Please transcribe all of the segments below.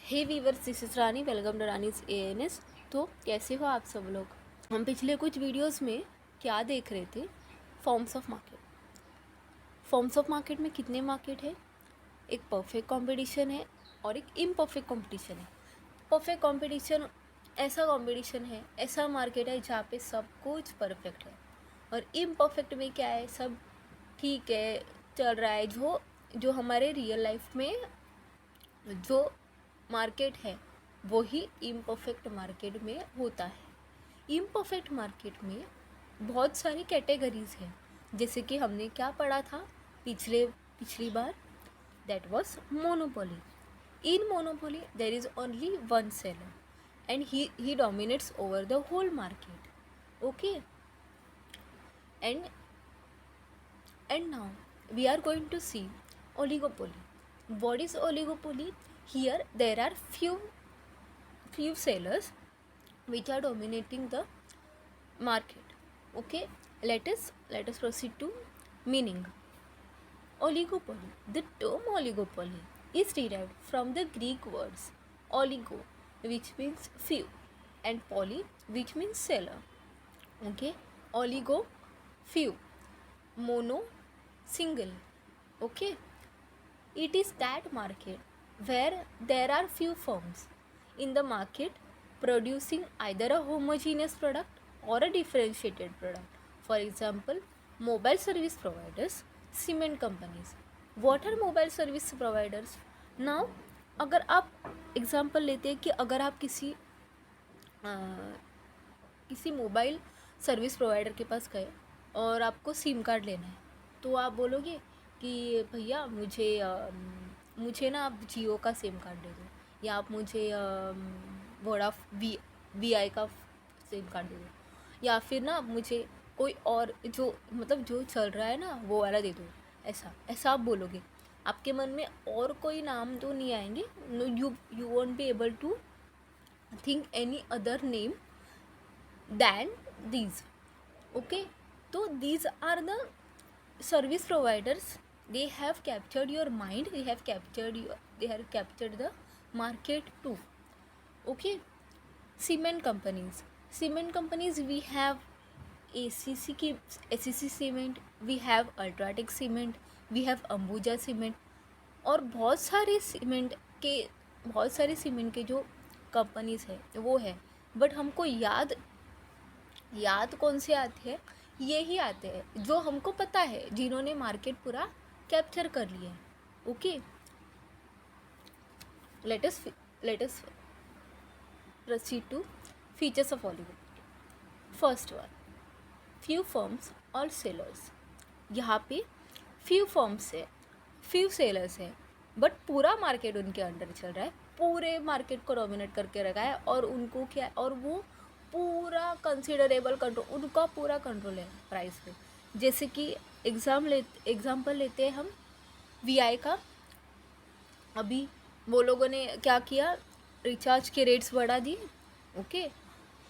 Hey viewers, this is Rani. Welcome to Rani's ANS. तो कैसे हो आप सब लोग। हम पिछले कुछ वीडियोस में क्या देख रहे थे? Forms of market. Forms of market में कितने मार्केट है? एक परफेक्ट कंपटीशन है और एक इम्परफेक्ट कंपटीशन है। परफेक्ट कंपटीशन ऐसा कंपटीशन है, ऐसा मार्केट है जहाँ पे सब कुछ परफेक्ट है। और इम्परफेक्ट में क्या है? सब ठीक है, चल रहा है। जो हमारे रियल लाइफ में जो मार्केट है वो ही इम्परफेक्ट मार्केट में होता है। इम्परफेक्ट मार्केट में बहुत सारी कैटेगरीज हैं, जैसे कि हमने क्या पढ़ा था पिछली बार, that was monopoly. In monopoly there is only one seller and he dominates over the whole market. Okay, and now we are going to see oligopoly. What is oligopoly? Here there are few sellers which are dominating the market. Okay, let us proceed to meaning. Oligopoly. The term oligopoly is derived from the Greek words oligo, which means few, and poly, which means seller. Okay, oligo, few, mono, single. Okay, it is that market where there are few firms in the market producing either a homogeneous product or a differentiated product. For example, mobile service providers, cement companies. What are mobile service providers? Now, अगर आप example लेते हैं कि अगर आप किसी mobile service provider के पास गए और आपको सिम कार्ड लेना है, तो आप बोलोगे कि भैया मुझे ना आप जियो का सिम कार्ड दे दो, या आप मुझे वोडा वी आई का सिम कार्ड दे दो, या फिर ना मुझे कोई और जो चल रहा है ना वो वाला दे दो। ऐसा ऐसा आप बोलोगे। आपके मन में और कोई नाम तो नहीं आएंगे। No, you won't be able to think any other name than these. Okay, so these are the service providers. They have captured your mind, they have captured the market too. Okay, cement companies we have ACC cement, we have Ultratech cement, we have Ambuja cement, और बहुत सारे cement के जो companies है वो है। But हमको याद कौन से आते हैं? ये ही आते हैं जो हमको पता है, जिन्होंने मार्केट पूरा कैप्चर कर लिया है। Okay, let us proceed to features of oligopoly. First one, few firms और sellers. यहाँ पे few firms है, few sellers है, बट पूरा मार्केट उनके अंडर चल रहा है, पूरे मार्केट को डोमिनेट करके रखा है, और उनको क्या, और वो पूरा कंसिडरेबल कंट्रोल, उनका पूरा कंट्रोल है प्राइस पे। जैसे कि एग्जाम्पल लेते हैं हम वीआई का। अभी वो लोगों ने क्या किया, रिचार्ज के रेट्स बढ़ा दिए। ओके,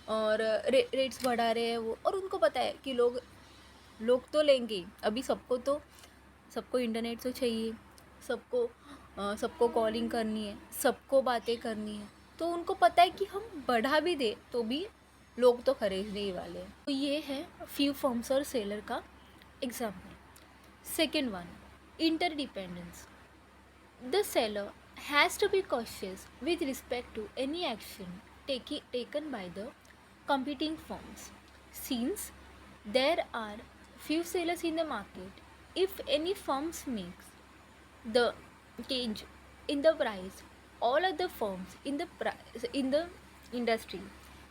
और रेट्स बढ़ा रहे हैं वो, और उनको पता है कि लोग तो लेंगे। अभी सबको इंटरनेट तो चाहिए, सबको कॉलिंग करनी है, सबको बातें करनी है, तो उनको पता है कि हम बढ़ा भी दे तो भी लोग तो खरीदने ही वाले हैं। तो ये है फ्यू फर्म्स और सेलर का example. Second one, interdependence. The seller has to be cautious with respect to any action taken by the competing firms. Since there are few sellers in the market, if any firms makes the change in the price, all other firms in the industry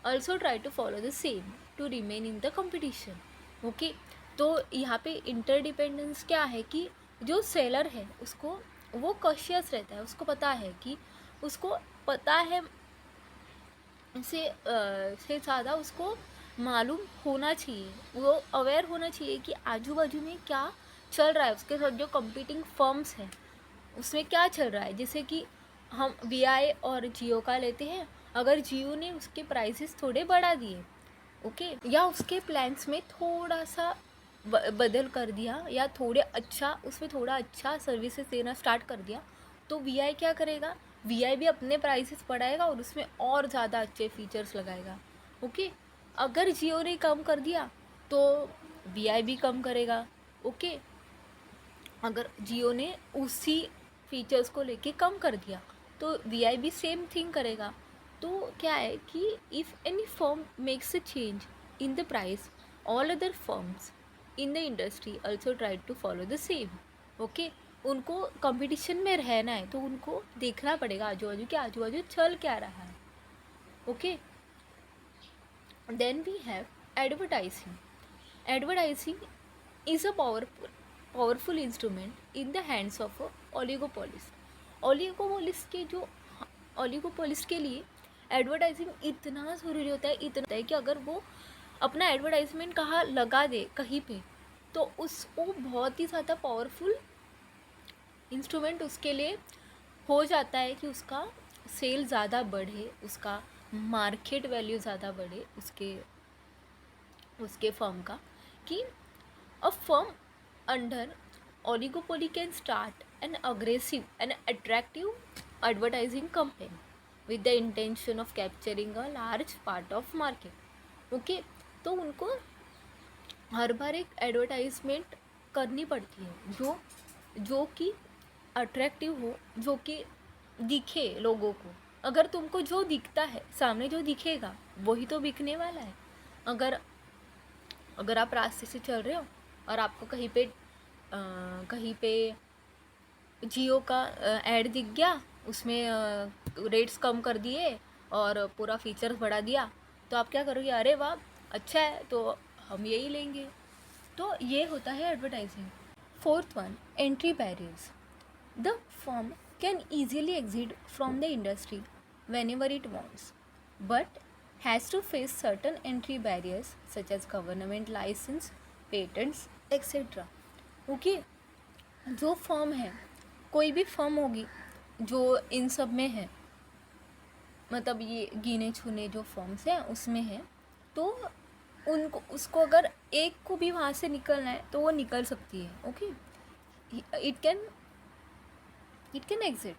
also try to follow the same to remain in the competition. Okay, तो यहाँ पे interdependence क्या है कि जो seller है उसको वो कॉशियस रहता है, उसको पता है से ज़्यादा उसको मालूम होना चाहिए, वो अवेयर होना चाहिए कि आजू बाजू में क्या चल रहा है, उसके साथ जो कंपीटिंग फर्म्स हैं उसमें क्या चल रहा है। जैसे कि हम वीआई और जियो का लेते हैं, अगर जियो ने उसके प्राइसेस थोड़े बढ़ा दिए, ओके, या उसके प्लान्स में थोड़ा सा बदल कर दिया, या उसमें थोड़ा अच्छा सर्विसेज देना स्टार्ट कर दिया, तो वीआई क्या करेगा? वीआईबी अपने प्राइसेस बढ़ाएगा और उसमें और ज़्यादा अच्छे फीचर्स लगाएगा। ओके, अगर जियो ने कम कर दिया तो वीआईबी कम करेगा। ओके, अगर जियो ने उसी फीचर्स को लेके कम कर दिया तो वीआईबी सेम थिंग करेगा। तो क्या है कि if any firm makes a change in the price, all other firms in the industry also try to follow the same. Okay, उनको कंपटीशन में रहना है तो उनको देखना पड़ेगा आजू बाजू के आजू बाजू चल क्या रहा है। Okay, then we have advertising. Advertising is a powerful instrument in the hands of a oligopolist. ओलिगोपोलिस्ट के जो ओलिगोपोलिस्ट के लिए एडवर्टाइजिंग इतना ज़रूरी होता है, इतना होता है कि अगर वो अपना एडवर्टाइजमेंट कहाँ लगा दे कहीं पे तो वो बहुत ही ज़्यादा पावरफुल इंस्ट्रूमेंट उसके लिए हो जाता है कि उसका सेल ज़्यादा बढ़े, उसका मार्केट वैल्यू ज़्यादा बढ़े उसके फर्म का। कि a firm under oligopoly can start an aggressive and attractive advertising campaign with the intention of capturing a large part of market. Okay, तो उनको हर बार एक एडवर्टाइजमेंट करनी पड़ती है जो कि अट्रैक्टिव हो, जो कि दिखे लोगों को। अगर तुमको जो दिखता है सामने, जो दिखेगा वही तो बिकने वाला है। अगर आप रास्ते से चल रहे हो और आपको कहीं पे जियो का ऐड दिख गया, उसमें रेट्स कम कर दिए और पूरा फीचर्स बढ़ा दिया, तो आप क्या करोगे? अरे वाह, अच्छा है तो हम यही लेंगे। तो ये होता है advertising. Fourth one, entry barriers. The firm can easily exit from the industry when ever it wants but has to face certain entry barriers such as government license, patents, etc. Okay, जो firm है, कोई भी firm होगी जो इन सब में है, मतलब ये गिने चुने जो फर्म्स हैं उसमें है, तो उसको अगर एक को भी वहाँ से निकलना है तो वो निकल सकती है। Okay, it can exit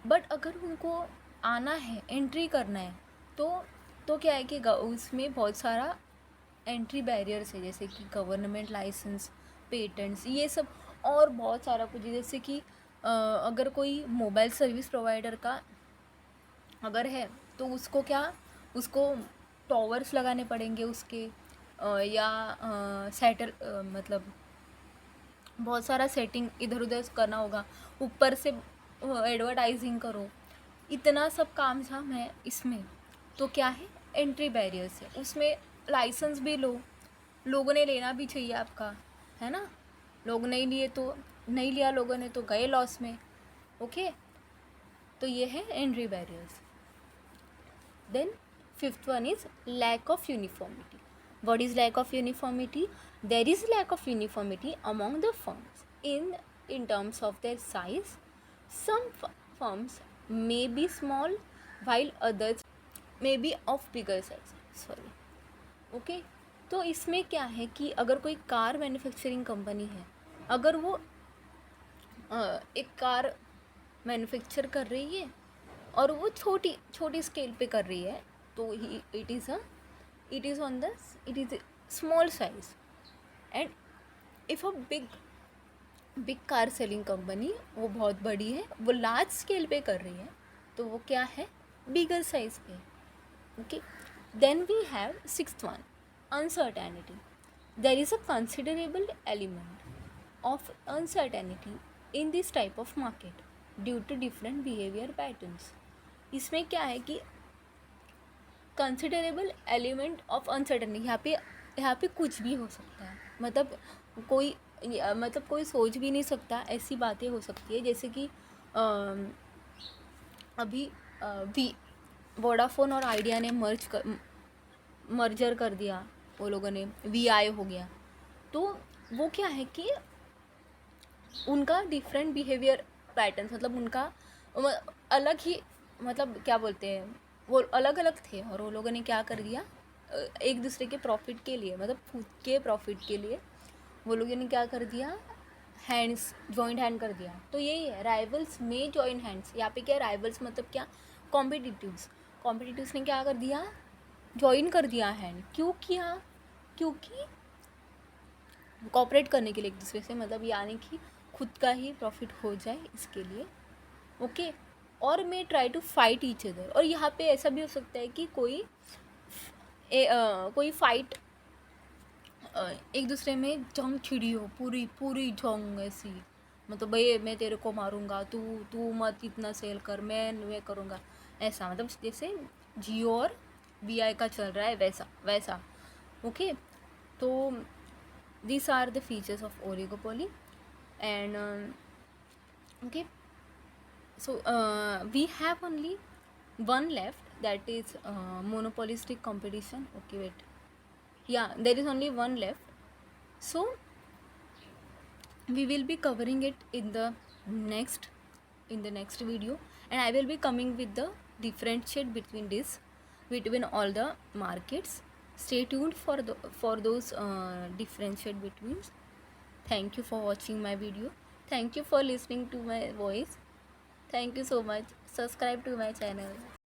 but अगर उनको आना है, एंट्री करना है, तो क्या है कि उसमें बहुत सारा एंट्री बैरियर्स है, जैसे कि गवर्नमेंट लाइसेंस, पेटेंट्स, ये सब और बहुत सारा कुछ। जैसे कि अगर कोई मोबाइल सर्विस प्रोवाइडर का अगर है तो उसको टॉवर्स लगाने पड़ेंगे उसके, या मतलब बहुत सारा सेटिंग इधर उधर करना होगा, ऊपर से एडवर्टाइजिंग करो, इतना सब काम झाम है इसमें। तो क्या है, एंट्री बैरियर्स है। उसमें लाइसेंस भी लोगों ने लेना भी चाहिए आपका, है ना। लोग नहीं लिए तो नहीं लिया लोगों ने तो गए लॉस में। ओके, तो ये है entry barriers. Then fifth one is lack of uniformity. What is lack of uniformity? There is lack of uniformity among the firms in terms of their size. Some firms may be small while others may be of bigger size. Sorry. Okay, तो इसमें क्या है कि अगर कोई car manufacturing company है, अगर वो एक कार मैन्युफैक्चर कर रही है और वो छोटी स्केल पे कर रही है, तो it is small size. And if a big car selling company, वो बहुत बड़ी है, वो लार्ज स्केल पे कर रही है, तो वो क्या है, बिगर साइज पे। Okay, then we have sixth one, uncertainty. There is a considerable element of uncertainty in this type of market due to different behaviour patterns. इसमें क्या है कि कंसिडरेबल एलिमेंट ऑफ अनसर्टेनिटी, यहाँ पे कुछ भी हो सकता है। मतलब कोई सोच भी नहीं सकता, ऐसी बातें हो सकती है। जैसे कि अभी वोडाफोन और आइडिया ने मर्जर कर दिया, वो लोगों ने, VI हो गया। तो वो क्या है कि उनका डिफरेंट बिहेवियर पैटर्न्स, मतलब उनका अलग ही, मतलब क्या बोलते हैं, वो अलग अलग थे, और वो लोगों ने क्या कर दिया, एक दूसरे के प्रॉफिट के लिए, मतलब खुद के प्रॉफिट के लिए वो लोगों ने क्या कर दिया, हैंड्स, जॉइंट हैंड कर दिया, तो यही है राइवल्स में जॉइन हैंड्स। यहाँ पे क्या राइवल्स मतलब क्या, कॉम्पिटिटिव्स। कॉम्पिटिटिव्स ने क्या कर दिया, जॉइन कर दिया हैंड। क्यों किया, क्योंकि कॉपरेट करने के लिए एक दूसरे से, मतलब यानी कि खुद का ही प्रॉफिट हो जाए इसके लिए। ओके, और may try to fight each other. और यहाँ पे ऐसा भी हो सकता है कि कोई फाइट, एक दूसरे में जंग छिड़ी हो, पूरी पूरी जंग ऐसी, मतलब भाई मैं तेरे को मारूंगा, तू तू मत इतना सेल कर, मैं करूँगा, ऐसा, मतलब जैसे जियो और वी का चल रहा है वैसा वैसा। ओके, तो these are the features of oligopoly. And okay, so we have only one left, that is monopolistic competition. Okay, wait, yeah, there is only one left. So we will be covering it in the next video, and I will be coming with the differentiate between all the markets. Stay tuned for those differentiate between. Thank you for watching my video. Thank you for listening to my voice. Thank you so much. Subscribe to my channel.